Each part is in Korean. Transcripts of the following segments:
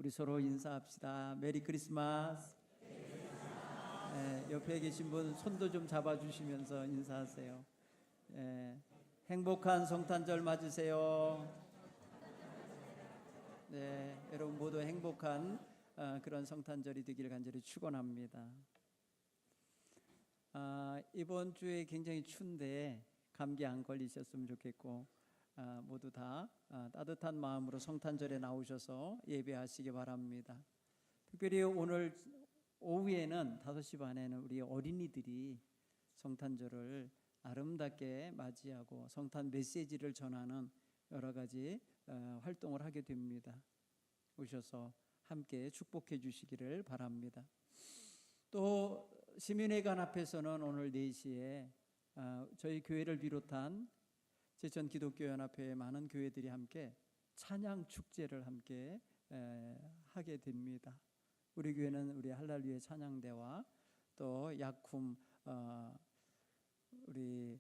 우리 서로 인사합시다. 메리 크리스마스. 옆에 계신 분 손도 좀 잡아주시면서 인사하세요. 행복한 성탄절 맞으세요. 네, 여러분 모두 행복한 그런 성탄절이 되기를 간절히 축원합니다. 이번 주에 굉장히 추운데 감기 안 걸리셨으면 좋겠고, 모두 다 따뜻한 마음으로 성탄절에 나오셔서 예배하시기 바랍니다. 특별히 오늘 오후에는 5시 반에는 우리 어린이들이 성탄절을 아름답게 맞이하고 성탄 메시지를 전하는 여러 가지 활동을 하게 됩니다. 오셔서 함께 축복해 주시기를 바랍니다. 또 시민회관 앞에서는 오늘 4시에 저희 교회를 비롯한 제천 기독교연합회의 많은 교회들이 함께 찬양 축제를 함께 하게 됩니다. 우리 교회는 우리 할랄루야 찬양대와 또 약품 우리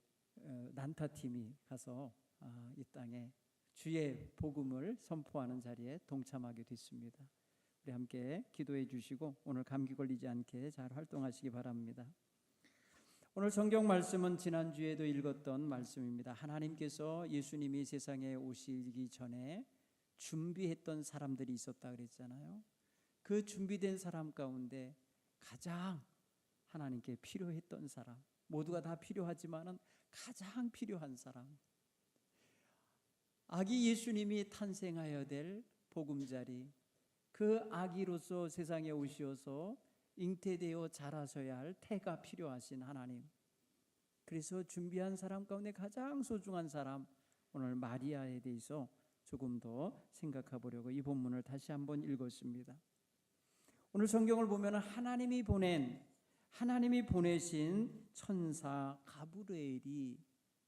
난타팀이 가서 이 땅에 주의 복음을 선포하는 자리에 동참하게 됐습니다. 우리 함께 기도해 주시고 오늘 감기 걸리지 않게 잘 활동하시기 바랍니다. 오늘 성경 말씀은 지난주에도 읽었던 말씀입니다. 하나님께서 예수님이 세상에 오시기 전에 준비했던 사람들이 있었다 그랬잖아요. 그 준비된 사람 가운데 가장 하나님께 필요했던 사람, 모두가 다 필요하지만은 가장 필요한 사람, 아기 예수님이 탄생하여야 될 보금자리, 그 아기로서 세상에 오시어서 잉태되어 자라셔야 할 태가 필요하신 하나님, 그래서 준비한 사람 가운데 가장 소중한 사람, 오늘 마리아에 대해서 조금 더 생각해 보려고 이 본문을 다시 한번 읽었습니다. 오늘 성경을 보면 하나님이 보내신 천사 가브리엘이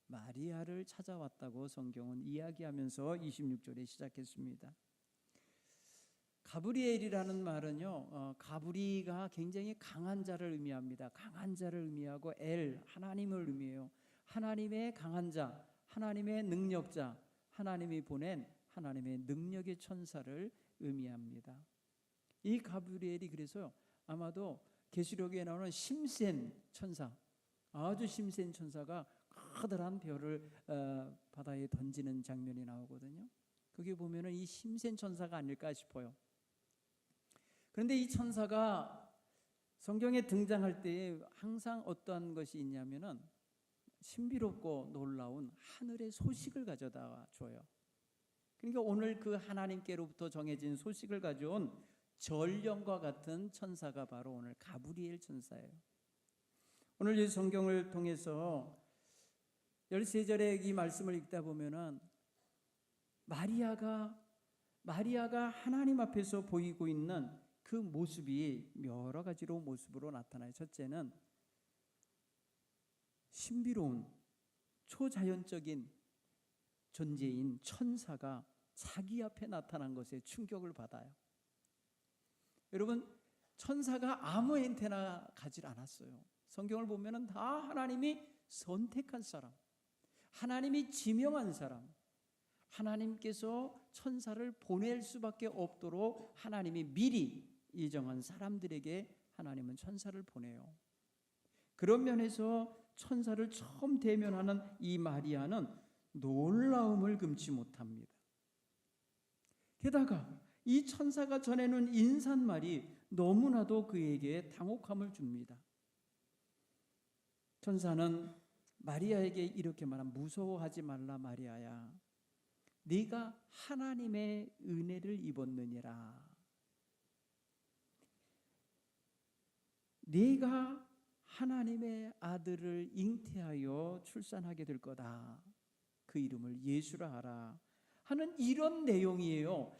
마리아를 찾아왔다고 성경은 이야기하면서 26절에 시작했습니다. 가브리엘이라는 말은요, 가브리가 굉장히 강한 자를 의미합니다. 강한 자를 의미하고 하나님을 의미해요. 하나님의 강한 자, 하나님의 능력자, 하나님이 보낸 하나님의 능력의 천사를 의미합니다. 이 가브리엘이 그래서 아마도 계시록에 나오는 심센 천사, 아주 심센 천사가 커다란 별을 바다에 던지는 장면이 나오거든요. 거기 보면은 이 심센 천사가 아닐까 싶어요. 그런데 이 천사가 성경에 등장할 때 항상 어떠한 것이 있냐면은 신비롭고 놀라운 하늘의 소식을 가져다 줘요. 그러니까 오늘 그 하나님께로부터 정해진 소식을 가져온 전령과 같은 천사가 바로 오늘 가브리엘 천사예요. 오늘 이 성경을 통해서 13절의 이 말씀을 읽다 보면은 마리아가 하나님 앞에서 보이고 있는 그 모습이 여러 가지로 모습으로 나타나요. 첫째는 신비로운 초자연적인 존재인 천사가 자기 앞에 나타난 것에 충격을 받아요. 여러분, 천사가 아무 엔테나 가질 않았어요. 성경을 보면은 다 하나님이 선택한 사람, 하나님이 지명한 사람, 하나님께서 천사를 보낼 수밖에 없도록 하나님이 미리 예정한 사람들에게 하나님은 천사를 보내요. 그런 면에서 천사를 처음 대면하는 이 마리아는 놀라움을 금치 못합니다. 게다가 이 천사가 전해놓은 인사말이 너무나도 그에게 당혹함을 줍니다. 천사는 마리아에게 이렇게 말합니다. 무서워하지 말라 마리아야, 네가 하나님의 은혜를 입었느니라. 네가 하나님의 아들을 잉태하여 출산하게 될 거다. 그 이름을 예수라 하라 하는 이런 내용이에요.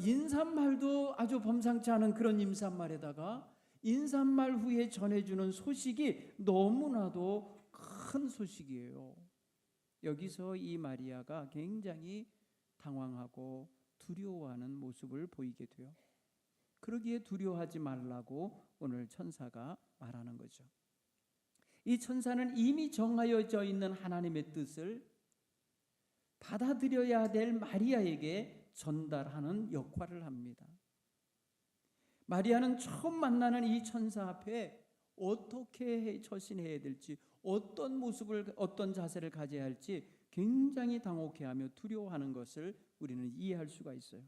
인사말도 아주 범상치 않은 그런 인사말에다가 인사말 후에 전해주는 소식이 너무나도 큰 소식이에요. 여기서 이 마리아가 굉장히 당황하고 두려워하는 모습을 보이게 돼요. 그러기에 두려워하지 말라고 오늘 천사가 말하는 거죠. 이 천사는 이미 정하여져 있는 하나님의 뜻을 받아들여야 될 마리아에게 전달하는 역할을 합니다. 마리아는 처음 만나는 이 천사 앞에 어떻게 처신해야 될지, 어떤 모습을, 어떤 자세를 가져야 할지 굉장히 당혹해하며 두려워하는 것을 우리는 이해할 수가 있어요.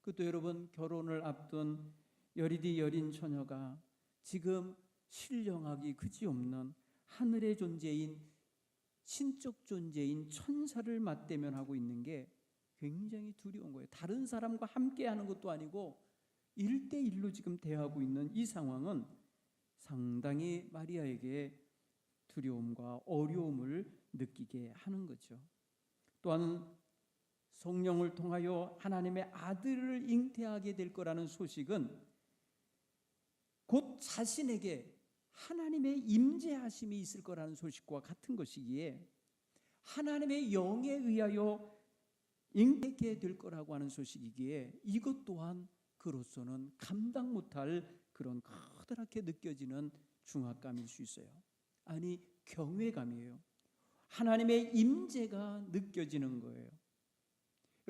그것도 여러분, 결혼을 앞둔 여리디 여린 처녀가 지금 신령하기 그지없는 하늘의 존재인, 신적 존재인 천사를 맞대면하고 있는 게 굉장히 두려운 거예요. 다른 사람과 함께하는 것도 아니고 1대1로 지금 대하고 있는 이 상황은 상당히 마리아에게 두려움과 어려움을 느끼게 하는 거죠. 또한 성령을 통하여 하나님의 아들을 잉태하게 될 거라는 소식은 곧 자신에게 하나님의 임재하심이 있을 거라는 소식과 같은 것이기에 하나님의 영에 의하여 잉태하게 될 거라고 하는 소식이기에 이것 또한 그로서는 감당 못할 그런 커다랗게 느껴지는 중압감일 수 있어요. 아니, 경외감이에요. 하나님의 임재가 느껴지는 거예요.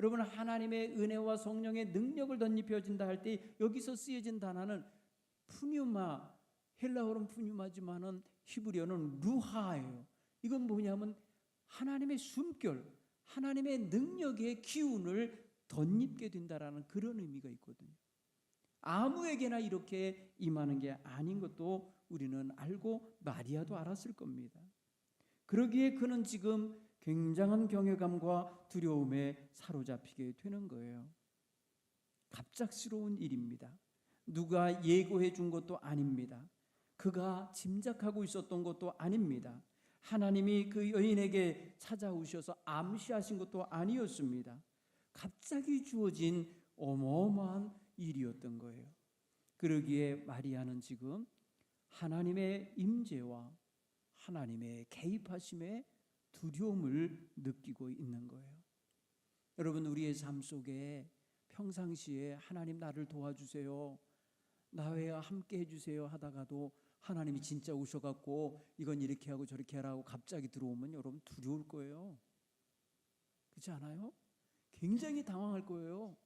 여러분, 하나님의 은혜와 성령의 능력을 덧입혀진다 할 때 여기서 쓰여진 단어는 푸뉴마, 헬라어로는 푸뉴마지만은 히브리어는 루하예요. 이건 뭐냐면 하나님의 숨결, 하나님의 능력의 기운을 덧입게 된다라는 그런 의미가 있거든요. 아무에게나 이렇게 임하는 게 아닌 것도 우리는 알고 마리아도 알았을 겁니다. 그러기에 그는 지금 굉장한 경외감과 두려움에 사로잡히게 되는 거예요. 갑작스러운 일입니다. 누가 예고해 준 것도 아닙니다. 그가 짐작하고 있었던 것도 아닙니다. 하나님이 그 여인에게 찾아오셔서 암시하신 것도 아니었습니다. 갑자기 주어진 어마어마한 일이었던 거예요. 그러기에 마리아는 지금 하나님의 임재와 하나님의 개입하심에 두려움을 느끼고 있는 거예요. 여러분, 우리의 삶 속에 평상시에 하나님 나를 도와주세요, 나와 함께 해주세요 하다가도 하나님이 진짜 오셔갖고 이건 이렇게 하고 저렇게 하라고 갑자기 들어오면 여러분 두려울 거예요. 그렇지 않아요? 굉장히 당황할 거예요.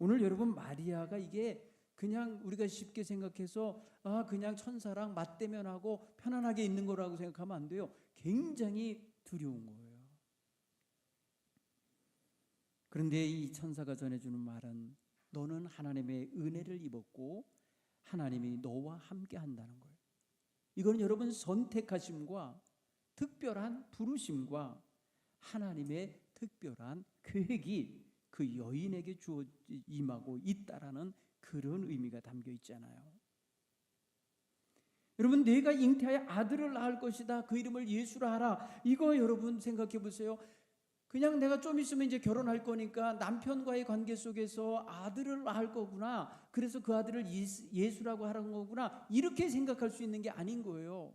오늘 여러분, 마리아가 이게 그냥 우리가 쉽게 생각해서 그냥 천사랑 맞대면하고 편안하게 있는 거라고 생각하면 안 돼요. 굉장히 두려운 거예요. 그런데 이 천사가 전해주는 말은 너는 하나님의 은혜를 입었고 하나님이 너와 함께 한다는 거예요. 이건 여러분 선택하심과 특별한 부르심과 하나님의 특별한 계획이 그 여인에게 임하고 있다라는 그런 의미가 담겨 있잖아요. 여러분, 내가 잉태하여 아들을 낳을 것이다, 그 이름을 예수라 하라, 이거 여러분 생각해 보세요. 그냥 내가 좀 있으면 이제 결혼할 거니까 남편과의 관계 속에서 아들을 낳을 거구나, 그래서 그 아들을 예수라고 하는 거구나, 이렇게 생각할 수 있는 게 아닌 거예요.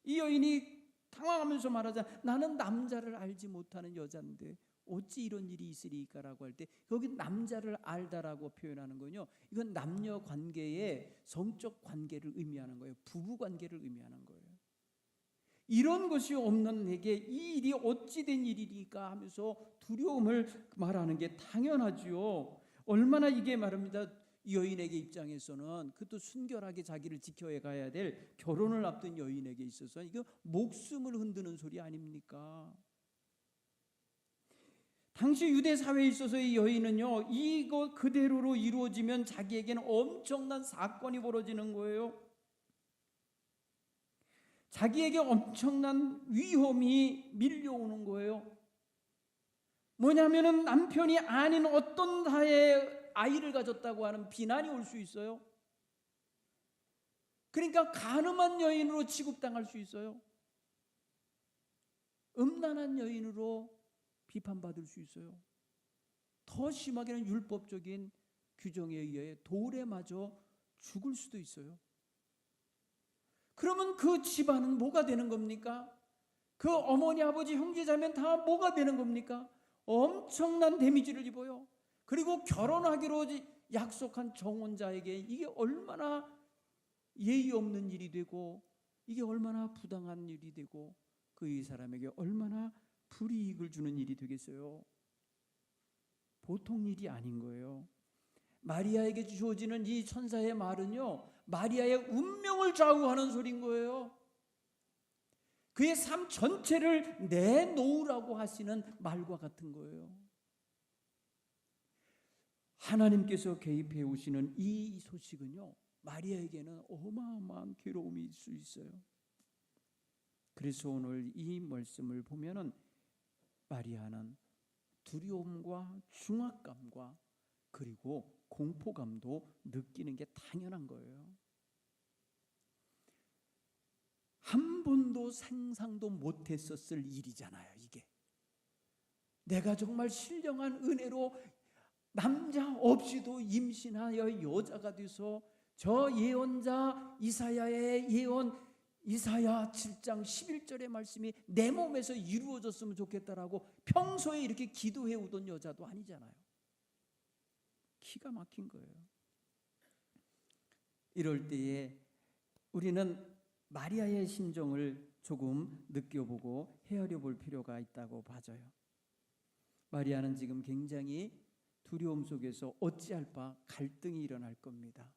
이 여인이 당황하면서 말하자, 나는 남자를 알지 못하는 여자인데 어찌 이런 일이 있으리까라고 할 때 여기 남자를 알다라고 표현하는 건요, 이건 남녀 관계의 성적 관계를 의미하는 거예요. 부부 관계를 의미하는 거예요. 이런 것이 없는 내게 이 일이 어찌 된 일이니까 하면서 두려움을 말하는 게 당연하지요. 얼마나 이게 말합니다. 여인에게 입장에서는 그것도 순결하게 자기를 지켜야 가야 될 결혼을 앞둔 여인에게 있어서 이거 목숨을 흔드는 소리 아닙니까? 당시 유대 사회에 있어서 이 여인은요, 이거 그대로로 이루어지면 자기에게는 엄청난 사건이 벌어지는 거예요. 자기에게 엄청난 위험이 밀려오는 거예요. 뭐냐면은 남편이 아닌 어떤 사의 아이를 가졌다고 하는 비난이 올 수 있어요. 그러니까 간음한 여인으로 취급당할 수 있어요. 음란한 여인으로 비판받을 수 있어요. 더 심하게는 율법적인 규정에 의해 돌에 맞아 죽을 수도 있어요. 그러면 그 집안은 뭐가 되는 겁니까? 그 어머니, 아버지, 형제자매는 다 뭐가 되는 겁니까? 엄청난 데미지를 입어요. 그리고 결혼하기로 약속한 정혼자에게 이게 얼마나 예의 없는 일이 되고, 이게 얼마나 부당한 일이 되고, 그 사람에게 얼마나 불이익을 주는 일이 되겠어요. 보통 일이 아닌 거예요. 마리아에게 주어지는 이 천사의 말은요, 마리아의 운명을 좌우하는 소리인 거예요. 그의 삶 전체를 내놓으라고 하시는 말과 같은 거예요. 하나님께서 개입해 오시는 이 소식은요, 마리아에게는 어마어마한 괴로움일 수 있어요. 그래서 오늘 이 말씀을 보면은 마리아는 두려움과 중압감과 그리고 공포감도 느끼는 게 당연한 거예요. 한 번도 상상도 못했었을 일이잖아요, 이게. 내가 정말 신령한 은혜로 남자 없이도 임신하여 여자가 돼서 저 예언자 이사야의 예언, 이사야 7장 11절의 말씀이 내 몸에서 이루어졌으면 좋겠다라고 평소에 이렇게 기도해 오던 여자도 아니잖아요. 기가 막힌 거예요. 이럴 때에 우리는 마리아의 심정을 조금 느껴보고 헤아려 볼 필요가 있다고 봐져요. 마리아는 지금 굉장히 두려움 속에서 어찌할 바 갈등이 일어날 겁니다.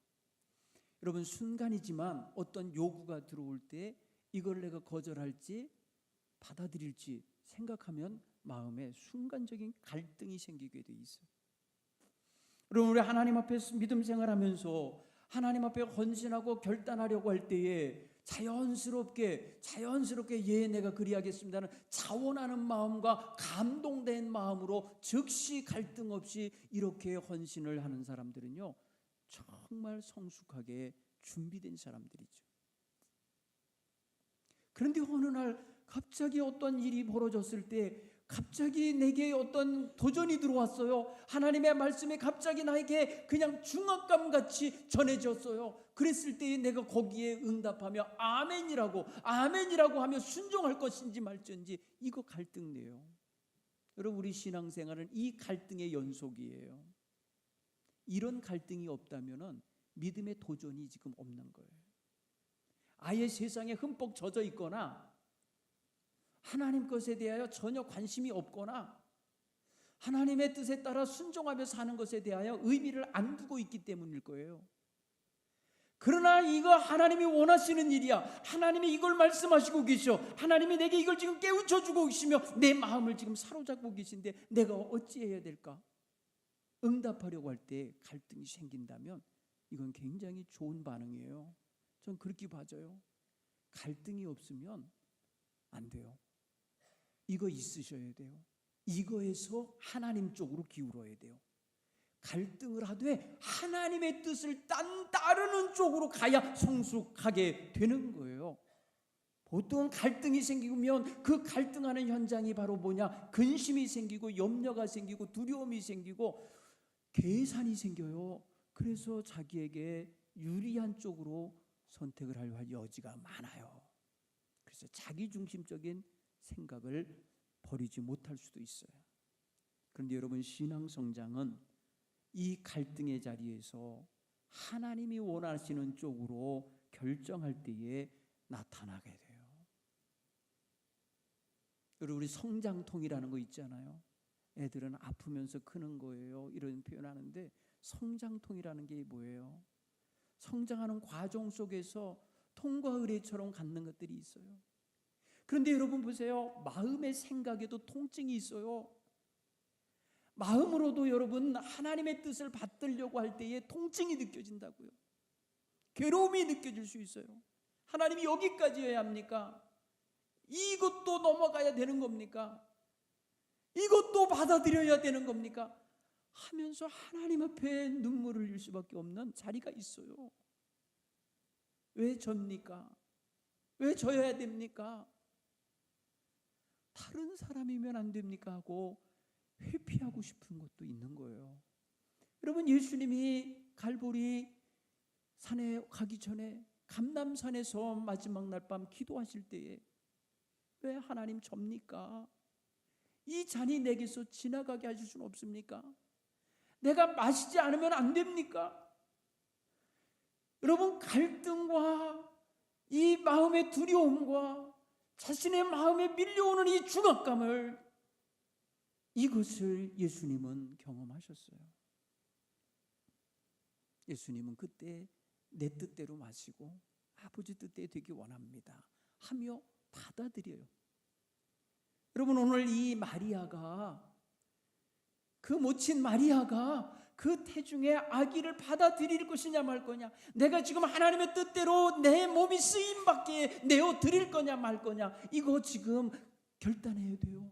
여러분, 순간이지만 어떤 요구가 들어올 때 이걸 내가 거절할지 받아들일지 생각하면 마음에 순간적인 갈등이 생기게 돼 있어요. 여러분, 우리 하나님 앞에 믿음 생활하면서 하나님 앞에 헌신하고 결단하려고 할 때에 자연스럽게 예, 내가 그리하겠습니다는 자원하는 마음과 감동된 마음으로 즉시 갈등 없이 이렇게 헌신을 하는 사람들은요, 정말 성숙하게 준비된 사람들이죠. 그런데 어느 날 갑자기 어떤 일이 벌어졌을 때 갑자기 내게 어떤 도전이 들어왔어요. 하나님의 말씀이 갑자기 나에게 그냥 중압감같이 전해졌어요. 그랬을 때 내가 거기에 응답하며 아멘이라고 하며 순종할 것인지 말지인지, 이거 갈등이에요. 여러분, 우리 신앙생활은 이 갈등의 연속이에요. 이런 갈등이 없다면 믿음의 도전이 지금 없는 거예요. 아예 세상에 흠뻑 젖어 있거나 하나님 것에 대하여 전혀 관심이 없거나 하나님의 뜻에 따라 순종하며 사는 것에 대하여 의미를 안 두고 있기 때문일 거예요. 그러나 이거 하나님이 원하시는 일이야. 하나님이 이걸 말씀하시고 계셔. 하나님이 내게 이걸 지금 깨우쳐 주고 계시며 내 마음을 지금 사로잡고 계신데 내가 어찌해야 될까? 응답하려고 할 때 갈등이 생긴다면 이건 굉장히 좋은 반응이에요. 전 그렇게 봐져요. 갈등이 없으면 안 돼요. 이거 있으셔야 돼요. 이거에서 하나님 쪽으로 기울어야 돼요. 갈등을 하되 하나님의 뜻을 따르는 쪽으로 가야 성숙하게 되는 거예요. 보통 갈등이 생기면 그 갈등하는 현장이 바로 뭐냐? 근심이 생기고 염려가 생기고 두려움이 생기고 계산이 생겨요. 그래서 자기에게 유리한 쪽으로 선택을 하려 할 여지가 많아요. 그래서 자기중심적인 생각을 버리지 못할 수도 있어요. 그런데 여러분, 신앙 성장은 이 갈등의 자리에서 하나님이 원하시는 쪽으로 결정할 때에 나타나게 돼요. 여러분, 우리 성장통이라는 거 있잖아요. 애들은 아프면서 크는 거예요, 이런 표현하는데 성장통이라는 게 뭐예요? 성장하는 과정 속에서 통과 의례처럼 갖는 것들이 있어요. 그런데 여러분 보세요. 마음의 생각에도 통증이 있어요. 마음으로도 여러분 하나님의 뜻을 받들려고 할 때에 통증이 느껴진다고요. 괴로움이 느껴질 수 있어요. 하나님이 여기까지 해야 합니까? 이것도 넘어가야 되는 겁니까? 이것도 받아들여야 되는 겁니까? 하면서 하나님 앞에 눈물을 흘릴 수밖에 없는 자리가 있어요. 왜 접니까? 왜 져야 됩니까? 다른 사람이면 안 됩니까? 하고 회피하고 싶은 것도 있는 거예요. 여러분, 예수님이 갈보리 산에 가기 전에 감람산에서 마지막 날 밤 기도하실 때에 왜 하나님 접니까? 이 잔이 내게서 지나가게 하실 수는 없습니까? 내가 마시지 않으면 안 됩니까? 여러분, 갈등과 이 마음의 두려움과 자신의 마음에 밀려오는 이 중압감을, 이것을 예수님은 경험하셨어요. 예수님은 그때 내 뜻대로 마시고 아버지 뜻대로 되기 원합니다 하며 받아들여요. 여러분, 오늘 이 마리아가, 그 모친 마리아가 그 태중의 아기를 받아들일 것이냐 말 거냐, 내가 지금 하나님의 뜻대로 내 몸이 쓰임받게 내어 드릴 거냐 말 거냐, 이거 지금 결단해야 돼요.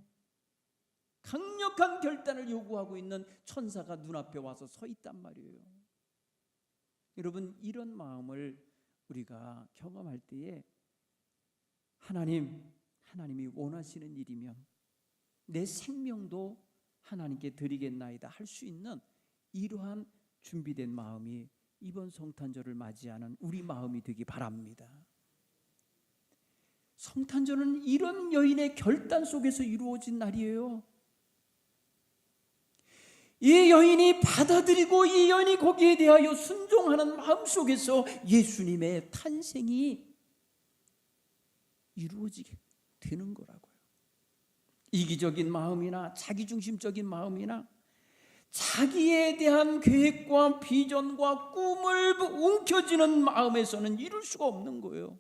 강력한 결단을 요구하고 있는 천사가 눈앞에 와서 서 있단 말이에요. 여러분, 이런 마음을 우리가 경험할 때에 하나님이 원하시는 일이면 내 생명도 하나님께 드리겠나이다 할 수 있는 이러한 준비된 마음이 이번 성탄절을 맞이하는 우리 마음이 되기 바랍니다. 성탄절은 이런 여인의 결단 속에서 이루어진 날이에요. 이 여인이 받아들이고 이 여인이 거기에 대하여 순종하는 마음 속에서 예수님의 탄생이 이루어지게 되는 거라고요. 이기적인 마음이나 자기중심적인 마음이나 자기에 대한 계획과 비전과 꿈을 움켜쥐는 마음에서는 이룰 수가 없는 거예요.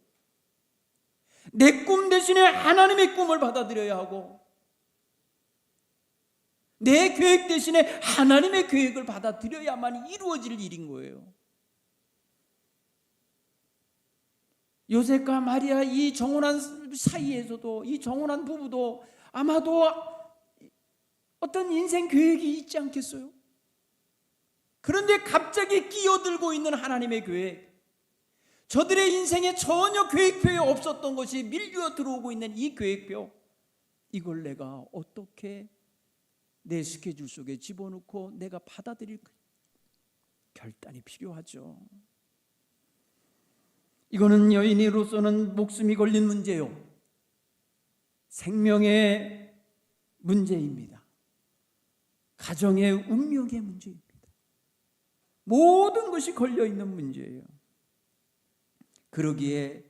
내 꿈 대신에 하나님의 꿈을 받아들여야 하고, 내 계획 대신에 하나님의 계획을 받아들여야만 이루어질 일인 거예요. 요셉과 마리아 이 정혼한 사이에서도, 이 정혼한 부부도 아마도 어떤 인생 계획이 있지 않겠어요? 그런데 갑자기 끼어들고 있는 하나님의 계획, 저들의 인생에 전혀 계획표에 없었던 것이 밀려 들어오고 있는 이 계획표, 이걸 내가 어떻게 내 스케줄 속에 집어넣고 내가 받아들일 결단이 필요하죠. 이거는 여인으로서는 목숨이 걸린 문제요, 생명의 문제입니다. 가정의 운명의 문제입니다. 모든 것이 걸려있는 문제예요. 그러기에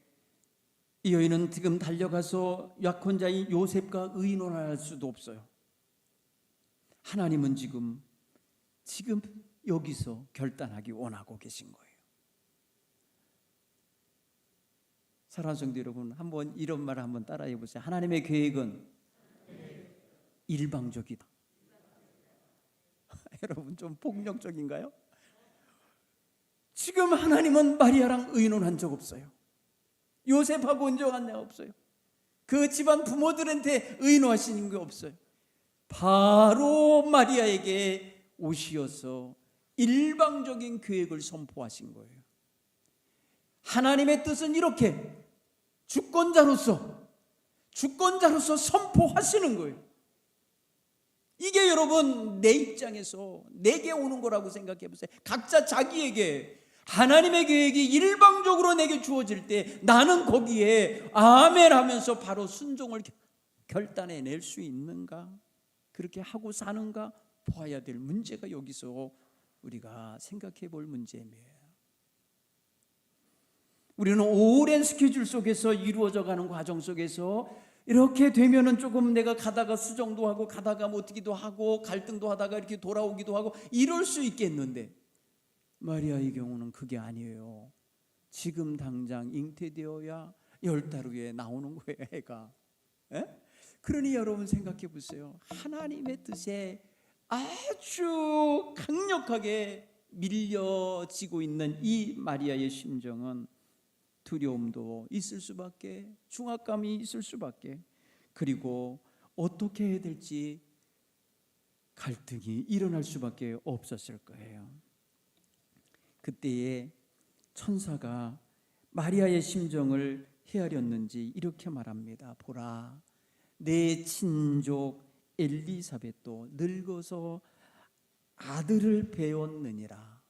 이 여인은 지금 달려가서 약혼자인 요셉과 의논할 수도 없어요. 하나님은 지금 여기서 결단하기 원하고 계신 거예요. 사랑하는 성도 여러분, 한번 이런 말을 한번 따라해 보세요. 하나님의 계획은 일방적이다. 여러분, 좀 폭력적인가요? 지금 하나님은 마리아랑 의논한 적 없어요. 요셉하고 의논한 적 없어요. 그 집안 부모들한테 의논하시는 게 없어요. 바로 마리아에게 오시어서 일방적인 계획을 선포하신 거예요. 하나님의 뜻은 이렇게 주권자로서 선포하시는 거예요. 이게 여러분, 내 입장에서 내게 오는 거라고 생각해 보세요. 각자 자기에게 하나님의 계획이 일방적으로 내게 주어질 때 나는 거기에 아멘 하면서 바로 순종을 결단해낼 수 있는가, 그렇게 하고 사는가 보아야 될 문제가 여기서 우리가 생각해 볼 문제입니다. 우리는 오랜 스케줄 속에서 이루어져 가는 과정 속에서 이렇게 되면은 조금 내가 가다가 수정도 하고 가다가 어떻기도 하고 갈등도 하다가 이렇게 돌아오기도 하고 이럴 수 있겠는데, 마리아의 경우는 그게 아니에요. 지금 당장 잉태되어야 10달 후에 나오는 거예요, 애가. 그러니 여러분 생각해 보세요. 하나님의 뜻에 아주 강력하게 밀려지고 있는 이 마리아의 심정은 두려움도 있을 수밖에, 중압감이 있을 수밖에, 그리고 어떻게 해야 될지 갈등이 일어날 수밖에 없었을 거예요. 그때에 천사가 마리아의 심정을 헤아렸는지 이렇게 말합니다. 보라, 내 친족 엘리사벳도 늙어서 아들을 배웠느니라.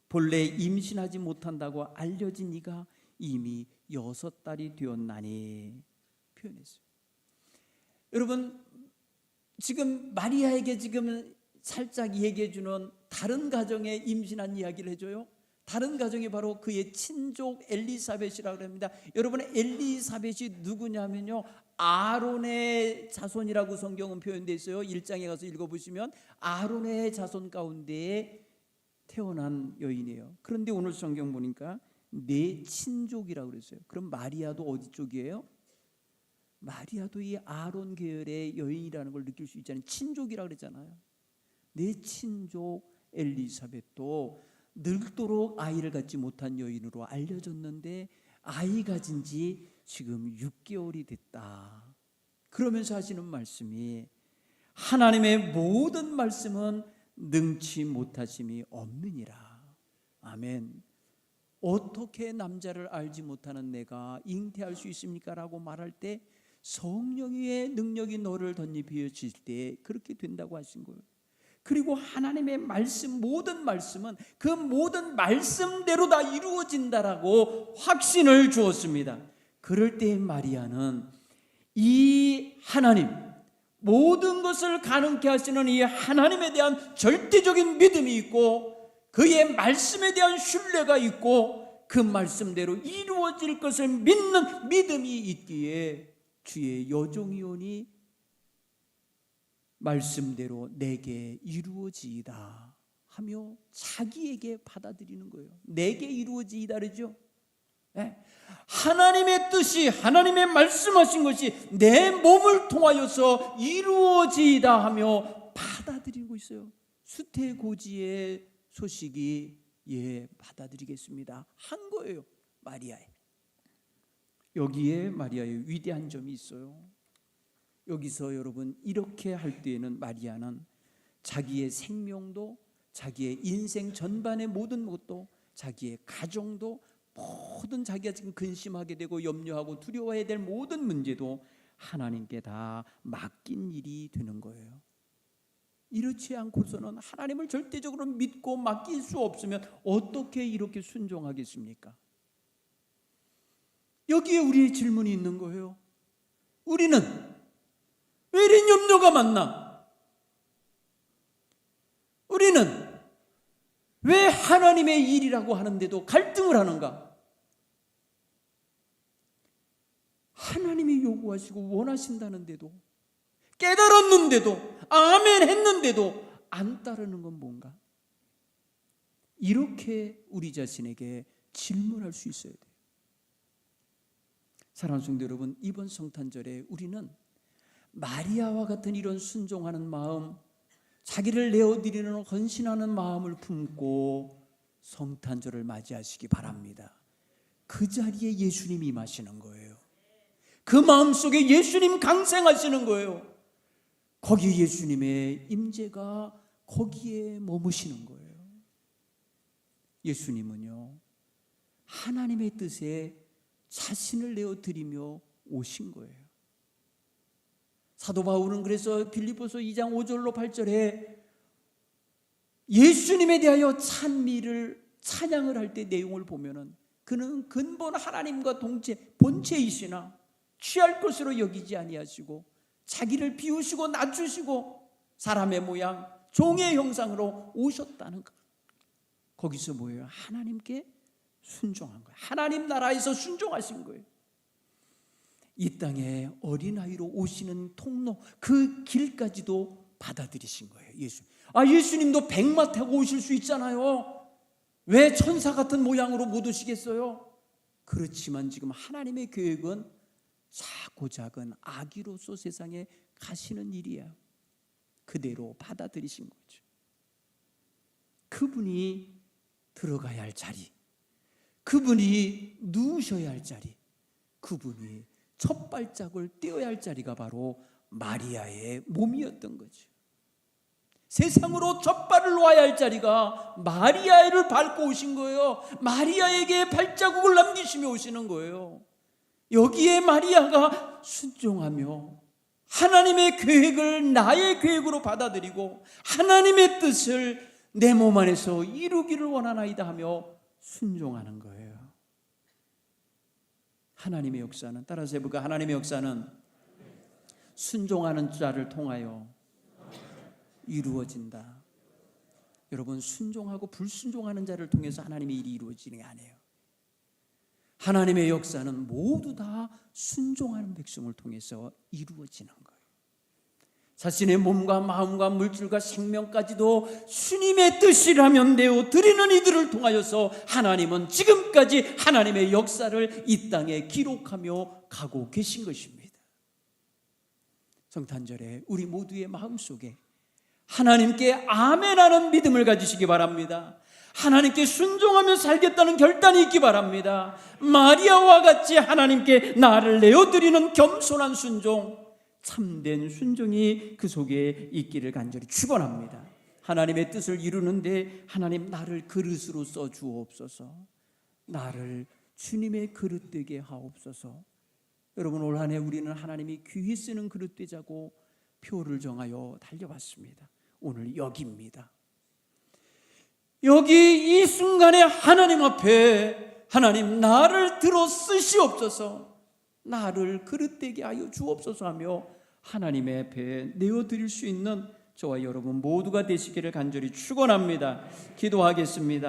본래 임신하지 못한다고 알려진 이가 이미 6달이 되었나니 표현했어요. 여러분, 지금 마리아에게 지금 살짝 얘기해 주는 다른 가정에 임신한 이야기를 해줘요. 다른 가정이 바로 그의 친족 엘리사벳이라고 합니다. 여러분, 엘리사벳이 누구냐면요, 아론의 자손이라고 성경은 표현되어 있어요. 1장에 가서 읽어보시면 아론의 자손 가운데 태어난 여인이에요. 그런데 오늘 성경 보니까 내 친족이라고 그랬어요. 그럼 마리아도 어디 쪽이에요? 마리아도 이 아론 계열의 여인이라는 걸 느낄 수 있잖아요. 친족이라고 그랬잖아요. 내 친족 엘리사벳도 늙도록 아이를 갖지 못한 여인으로 알려졌는데 아이 가진 지 지금 6개월이 됐다. 그러면서 하시는 말씀이 하나님의 모든 말씀은 능치 못하심이 없느니라. 아멘. 어떻게 남자를 알지 못하는 내가 잉태할 수 있습니까? 라고 말할 때 성령의 능력이 너를 덧입혀질 때 그렇게 된다고 하신 거예요. 그리고 하나님의 말씀, 모든 말씀은 그 모든 말씀대로 다 이루어진다라고 확신을 주었습니다. 그럴 때 마리아는 이 하나님, 모든 것을 가능케 하시는 이 하나님에 대한 절대적인 믿음이 있고 그의 말씀에 대한 신뢰가 있고 그 말씀대로 이루어질 것을 믿는 믿음이 있기에 주의 여종이오니 말씀대로 내게 이루어지이다 하며 자기에게 받아들이는 거예요. 내게 이루어지이다 그러죠. 네? 하나님의 뜻이, 하나님의 말씀하신 것이 내 몸을 통하여서 이루어지이다 하며 받아들이고 있어요. 수태고지의 소식이 받아들이겠습니다 한 거예요. 마리아의. 여기에 마리아의 위대한 점이 있어요. 여기서 여러분 이렇게 할 때에는 마리아는 자기의 생명도, 자기의 인생 전반의 모든 것도, 자기의 가정도, 모든 자기가 지금 근심하게 되고 염려하고 두려워해야 될 모든 문제도 하나님께 다 맡긴 일이 되는 거예요. 이렇지 않고서는 하나님을 절대적으로 믿고 맡길 수 없으면 어떻게 이렇게 순종하겠습니까? 여기에 우리의 질문이 있는 거예요. 우리는 왜 이런 염려가 많나? 우리는 왜 하나님의 일이라고 하는데도 갈등을 하는가? 하나님이 요구하시고 원하신다는데도, 깨달았는데도, 아멘 했는데도 안 따르는 건 뭔가? 이렇게 우리 자신에게 질문할 수 있어야 돼요. 사랑하는 성도 여러분, 이번 성탄절에 우리는 마리아와 같은 이런 순종하는 마음, 자기를 내어드리는 헌신하는 마음을 품고 성탄절을 맞이하시기 바랍니다. 그 자리에 예수님이 임하시는 거예요. 그 마음속에 예수님 강생하시는 거예요. 거기에 예수님의 임재가 거기에 머무시는 거예요. 예수님은요, 하나님의 뜻에 자신을 내어드리며 오신 거예요. 사도 바울은 그래서 빌립보서 2장 5절로 8절에 예수님에 대하여 찬양을 할 때 내용을 보면은 그는 근본 하나님과 동체 본체이시나 취할 것으로 여기지 아니하시고 자기를 비우시고 낮추시고 사람의 모양 종의 형상으로 오셨다는 것. 거기서 뭐예요? 하나님께 순종한 거예요. 하나님 나라에서 순종하신 거예요. 이 땅에 어린아이로 오시는 통로, 그 길까지도 받아들이신 거예요. 예수님도 백마 타고 오실 수 있잖아요. 왜 천사 같은 모양으로 못 오시겠어요? 그렇지만 지금 하나님의 계획은 작고 작은 아기로서 세상에 가시는 일이야. 그대로 받아들이신 거죠. 그분이 들어가야 할 자리, 그분이 누우셔야 할 자리, 그분이 첫 발짝을 떼어야 할 자리가 바로 마리아의 몸이었던 거죠. 세상으로 첫 발을 놓아야 할 자리가 마리아를 밟고 오신 거예요. 마리아에게 발자국을 남기시며 오시는 거예요. 여기에 마리아가 순종하며 하나님의 계획을 나의 계획으로 받아들이고 하나님의 뜻을 내 몸 안에서 이루기를 원하나이다 하며 순종하는 거예요. 하나님의 역사는, 따라서 해볼까? 하나님의 역사는 순종하는 자를 통하여 이루어진다. 여러분, 순종하고 불순종하는 자를 통해서 하나님의 일이 이루어지는 게 아니에요. 하나님의 역사는 모두 다 순종하는 백성을 통해서 이루어지는 거예요. 자신의 몸과 마음과 물질과 생명까지도 주님의 뜻이라면 내어 드리는 이들을 통하여서 하나님은 지금까지 하나님의 역사를 이 땅에 기록하며 가고 계신 것입니다. 성탄절에 우리 모두의 마음속에 하나님께 아멘하는 믿음을 가지시기 바랍니다. 하나님께 순종하며 살겠다는 결단이 있기 바랍니다. 마리아와 같이 하나님께 나를 내어드리는 겸손한 순종, 참된 순종이 그 속에 있기를 간절히 축원합니다. 하나님의 뜻을 이루는데 하나님 나를 그릇으로 써 주옵소서. 나를 주님의 그릇 되게 하옵소서. 여러분, 올 한 해 우리는 하나님이 귀히 쓰는 그릇 되자고 표를 정하여 달려왔습니다. 오늘 여기입니다. 여기 이 순간에 하나님 앞에 하나님 나를 들어 쓰시옵소서, 나를 그릇되게 하여 주옵소서 하며 하나님의 배에 내어드릴 수 있는 저와 여러분 모두가 되시기를 간절히 축원합니다. 기도하겠습니다.